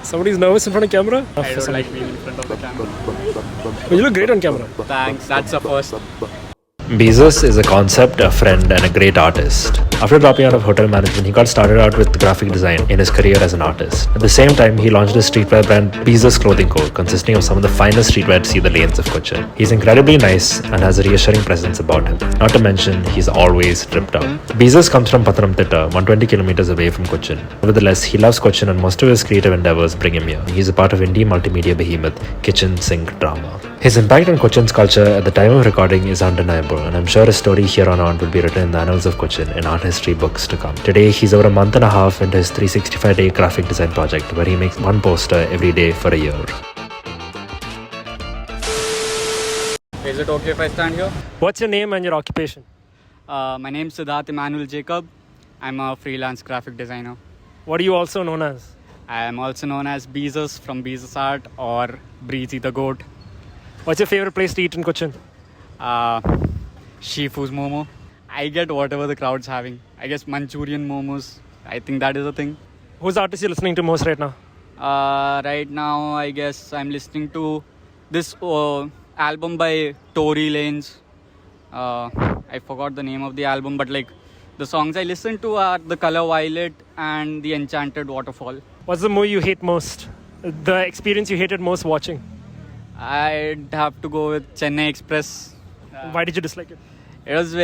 Somebody's nervous in front of camera? I don't like being in front of the camera. But you look great on camera. Thanks, that's the first. Besus is a concept, a friend, and a great artist. After dropping out of hotel management, he got started out with graphic design in his career as an artist. At the same time, he launched his streetwear brand Besus Clothing Co., consisting of some of the finest streetwear to see the lanes of Cochin. He's incredibly nice and has a reassuring presence about him. Not to mention, he's always tripped out. Besus comes from Pathanamthitta, 120 kilometers away from Cochin. Nevertheless, he loves Cochin and most of his creative endeavors bring him here. He's a part of indie multimedia behemoth Kitchen Sink Drama. His impact on Cochin's culture at the time of recording is undeniable, and I'm sure his story here on will be written in the annals of Cochin in art history books to come. Today, he's over a month and a half into his 365-day graphic design project, where he makes one poster every day for a year. Is it okay if I stand here? What's your name and your occupation? My name is Siddharth Emmanuel Jacob. I'm a freelance graphic designer. What are you also known as? I am also known as Besus from Besus Art or BREEZYDAGOAT. What's your favorite place to eat in Cochin? Shifu's Momo. I get whatever the crowd's having. I guess Manchurian momos. I think that is a thing. Who's the artist you're listening to most right now? Right now, I guess I'm listening to this album by Tory Lanez. I forgot the name of the album, but like the songs I listen to are The Color Violet and The Enchanted Waterfall. What's the movie you hate most? The experience you hated most watching? I'd have to go with Chennai Express. Why did you dislike it? It was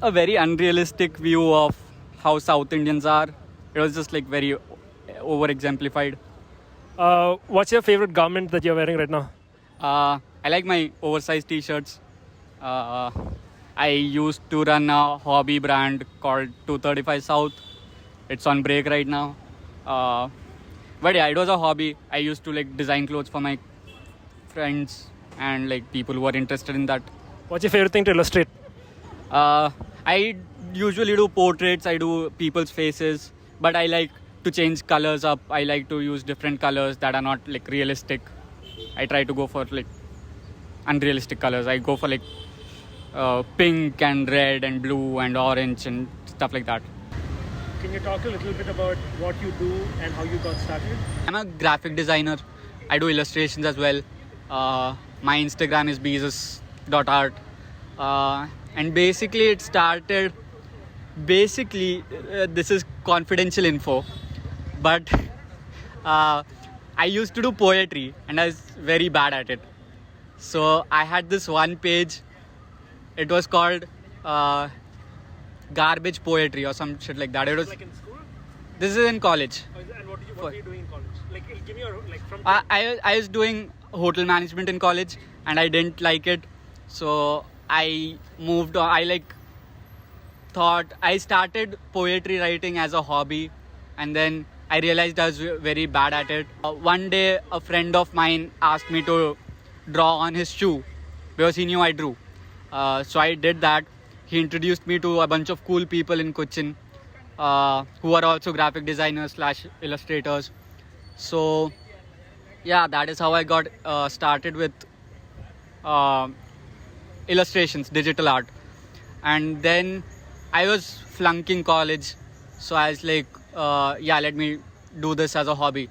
a very unrealistic view of how South Indians are. It was just like very over exemplified. What's your favorite garment that you're wearing right now? I like my oversized t-shirts. I used to run a hobby brand called 235 South. It's on break right now. But yeah, it was a hobby. I used to like design clothes for my friends and like people who are interested in that. What's your favorite thing to illustrate? I usually do portraits. I do people's faces, but I like to change colors up. I like to use different colors that are not like realistic. I try to go for like unrealistic colors. I go for like pink and red and blue and orange and stuff like that. Can you talk a little bit about what you do and how you got started? I'm a graphic designer. I do illustrations as well. My Instagram is besus.art. And basically it started, this is confidential info, but I used to do poetry and I was very bad at it. So I had this one page. It was called garbage poetry or some shit like that. It was like in school? This is in college. And what were you doing in college? Like, give me your from. I was doing hotel management in college and I didn't like it, so I moved on. I started poetry writing as a hobby, and then I realized I was very bad at it. One day a friend of mine asked me to draw on his shoe because he knew I drew. So I did that. He introduced me to a bunch of cool people in Cochin who are also graphic designers / illustrators. So yeah, that is how I got started with illustrations, digital art. And then I was flunking college, so I was like, let me do this as a hobby.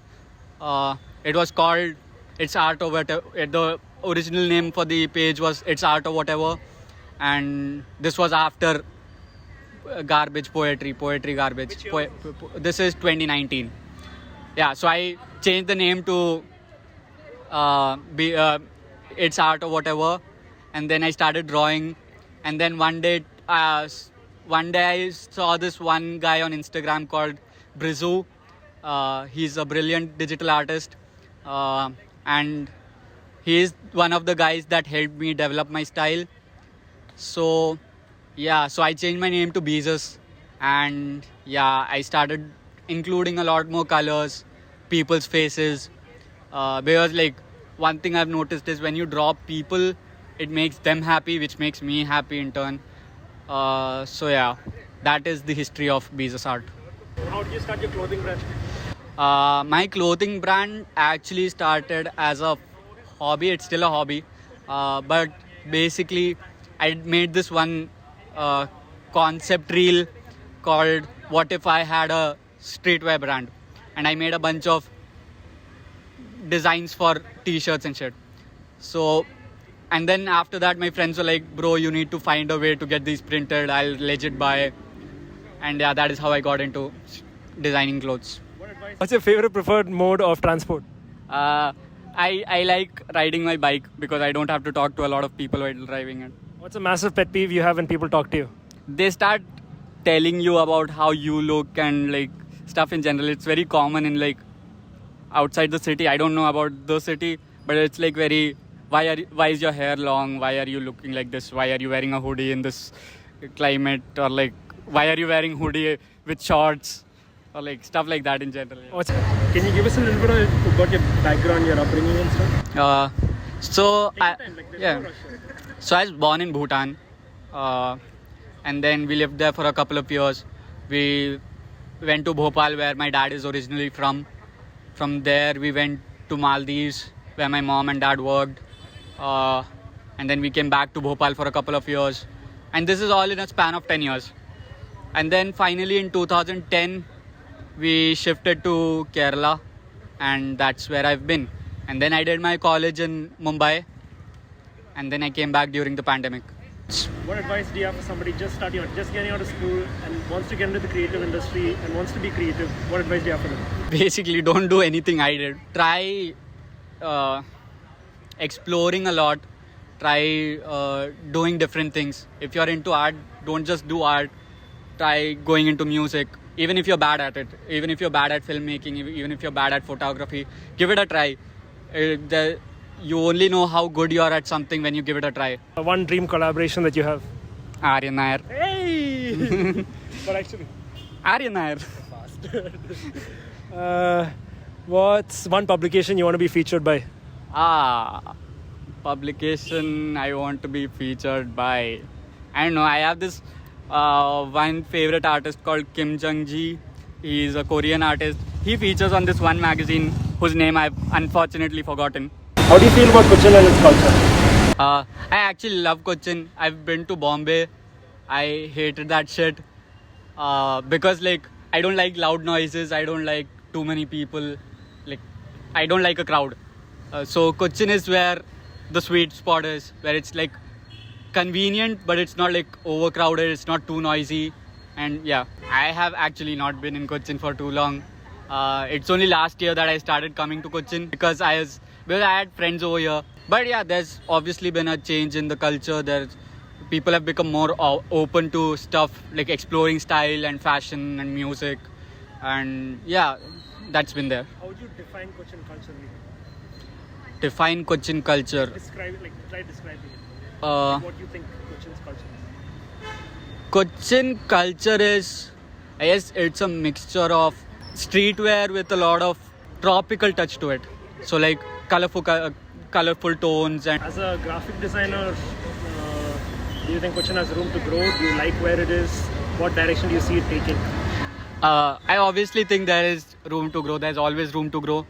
It was called It's Art or Whatever. The original name for the page was It's Art or Whatever, and this was after poetry garbage. This is 2019. Yeah, so I changed the name to It's Art or Whatever, and then I started drawing. And then one day I saw this one guy on Instagram called Besus. He's a brilliant digital artist, and he is one of the guys that helped me develop my style. So I changed my name to Besus, and I started including a lot more colors, people's faces, because like one thing I've noticed is when you draw people, it makes them happy, which makes me happy in turn. That is the history of Besus Art. How did you start your clothing brand? My clothing brand actually started as a hobby. It's still a hobby, but basically I made this one concept reel called What If I Had a Streetwear Brand. and I made a bunch of designs for t-shirts and shit. So, and then after that my friends were like, bro, you need to find a way to get these printed, I'll legit buy. And yeah, that is how I got into designing clothes. What's your favorite preferred mode of transport? I like riding my bike because I don't have to talk to a lot of people while driving it. What's a massive pet peeve you have when people talk to you? They start telling you about how you look and like stuff in general. It's very common in like outside the city. I don't know about the city, but it's like very, why is your hair long? Why are you looking like this? Why are you wearing a hoodie in this climate? Or like, why are you wearing hoodie with shorts? Or like stuff like that in general. Yeah. Can you give us a little bit about your background, your upbringing and stuff? So Yeah. So I was born in Bhutan, and then we lived there for a couple of years. We went to Bhopal, where my dad is originally from. From there we went to Maldives, where my mom and dad worked, and then we came back to Bhopal for a couple of years, and this is all in a span of 10 years. And then finally in 2010 we shifted to Kerala, and that's where I've been. And then I did my college in Mumbai, and then I came back during the pandemic. What advice do you have for somebody just starting out, just getting out of school and wants to get into the creative industry and wants to be creative? What advice do you have for them? Basically, don't do anything I did. Try exploring a lot. Try doing different things. If you're into art, don't just do art. Try going into music. Even if you're bad at it, even if you're bad at filmmaking, even if you're bad at photography, give it a try. You only know how good you are at something when you give it a try. One dream collaboration that you have? Aryan Nair. Hey! But actually, Aryan Nair. what's one publication you want to be featured by? Publication I want to be featured by. I don't know. I have this one favorite artist called Kim Jung-ji. He's a Korean artist. He features on this one magazine whose name I've unfortunately forgotten. How do you feel about Cochin and its culture? I actually love Cochin. I've been to Bombay. I hated that shit because like I don't like loud noises. I don't like too many people. Like I don't like a crowd. So Cochin is where the sweet spot is, where it's like convenient, but it's not like overcrowded. It's not too noisy. And yeah, I have actually not been in Cochin for too long. It's only last year that I started coming to Cochin because I had friends over here. But yeah, there's obviously been a change in the culture. People have become more open to stuff like exploring style and fashion and music. And yeah, that's been there. How would you define Cochin culturally? Define Cochin culture. Describe it, like try describing it. What do you think Cochin's culture is? Cochin culture is, I guess it's a mixture of streetwear with a lot of tropical touch to it. So like colorful tones. And as a graphic designer, do you think Cochin has room to grow? Do you like where it is? What direction do you see it taking? I obviously think there is room to grow. There's always room to grow.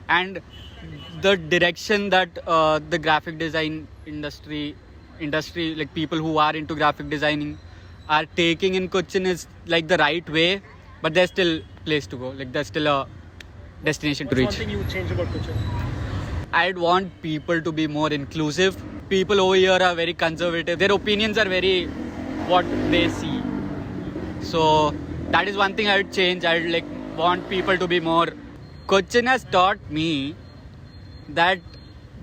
And the direction that the graphic design industry, like people who are into graphic designing are taking in Cochin is like the right way, but there's still place to go. Like there's still a destination to reach. What's one thing you would change about Cochin? I'd want people to be more inclusive. People over here are very conservative. Their opinions are very what they see. So that is one thing I would change. I'd like want people to be more. Cochin has taught me that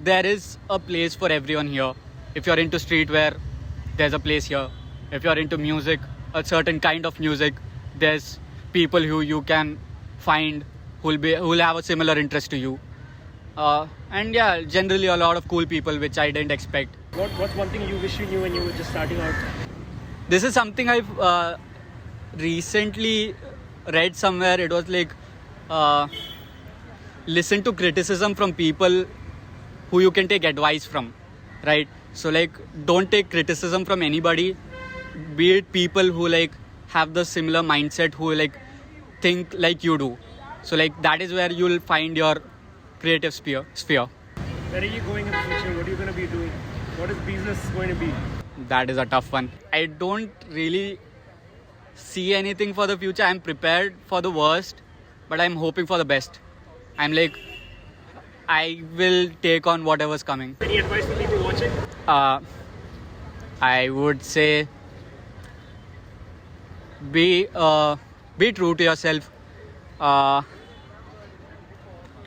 there is a place for everyone here. If you're into streetwear, there's a place here. If you're into music, a certain kind of music, there's people who you can find who'll have a similar interest to you. And yeah, generally a lot of cool people, which I didn't expect. What's one thing you wish you knew when you were just starting out? This is something I've recently read somewhere. It was like, listen to criticism from people who you can take advice from, right? So like, don't take criticism from anybody, be it people who like have the similar mindset, who like think like you do. So like, that is where you'll find your creative sphere. Where are you going in the future? What are you going to be doing? What is Besus going to be? That is a tough one. I don't really see anything for the future. I'm prepared for the worst, but I'm hoping for the best. I'm like, I will take on whatever's coming. Any advice for people watching? I would say be true to yourself.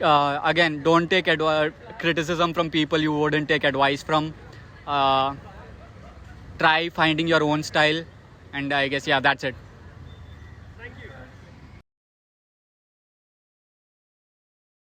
Again, don't take criticism from people you wouldn't take advice from. Try finding your own style, and I guess, yeah, that's it.